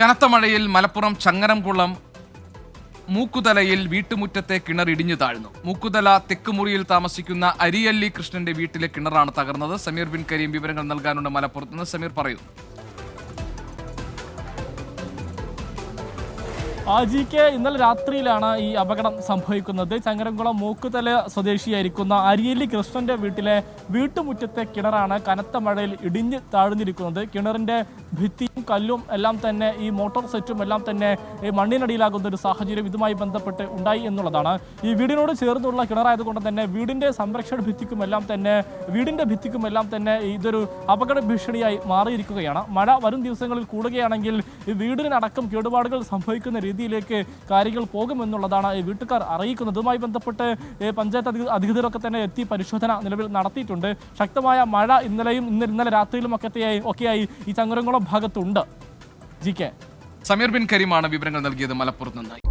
കനത്ത മഴയിൽ മലപ്പുറം ചങ്ങരംകുളം മൂക്കുതലയിൽ വീട്ടുമുറ്റത്തെ കിണർ ഇടിഞ്ഞു താഴ്ന്നു. മൂക്കുതല തെക്കുമുറിയിൽ താമസിക്കുന്ന അരിയല്ലി കൃഷ്ണന്റെ വീട്ടിലെ കിണറാണ് തകർന്നത്. സമീർ ബിൻ കരീം വിവരങ്ങൾ നൽകാനുണ്ട് മലപ്പുറത്ത് നിന്ന്. സമീർ പറയൂ. ജിക്ക് ഇന്നലെ രാത്രിയിലാണ് ഈ അപകടം സംഭവിക്കുന്നത്. ചങ്ങരംകുളം മൂക്കുതല സ്വദേശിയായിരിക്കുന്ന അരിയല്ലി കൃഷ്ണന്റെ വീട്ടിലെ വീട്ടുമുറ്റത്തെ കിണറാണ് കനത്ത മഴയിൽ ഇടിഞ്ഞ് താഴ്ന്നിരിക്കുന്നത്. കിണറിന്റെ ഭിത്തിയും കല്ലും എല്ലാം തന്നെ ഈ മോട്ടോർ സെറ്റും എല്ലാം തന്നെ മണ്ണിനടിയിലാകുന്ന ഒരു സാഹചര്യം ഇതുമായി ബന്ധപ്പെട്ട് ഉണ്ടായി എന്നുള്ളതാണ്. ഈ വീടിനോട് ചേർന്നുള്ള കിണറായതുകൊണ്ട് തന്നെ വീടിന്റെ സംരക്ഷണ ഭിത്തിക്കുമെല്ലാം തന്നെ ഇതൊരു അപകട ഭീഷണിയായി മാറിയിരിക്കുകയാണ്. മഴ വരും ദിവസങ്ങളിൽ കൂടുകയാണെങ്കിൽ ഈ വീടിനടക്കം കേടുപാടുകൾ സംഭവിക്കുന്ന രീതിയിലേക്ക് കാര്യങ്ങൾ പോകുമെന്നുള്ളതാണ് വീട്ടുകാർ അറിയിക്കുന്നത്. ഇതുമായി ബന്ധപ്പെട്ട് പഞ്ചായത്ത് അധികൃതരൊക്കെ തന്നെ എത്തി പരിശോധന നിലവിൽ നടത്തിയിട്ടുണ്ട്. ശക്തമായ മഴ ഇന്നലെ രാത്രിയിലും ഒക്കെയായി ഈ ചങ്ങരംകുളം ഭാഗത്തുണ്ട്. ജിക്കെ സമീർ ബിൻ കരീമാണ് വിവരങ്ങൾ നൽകിയത് മലപ്പുറത്ത് നിന്നായി.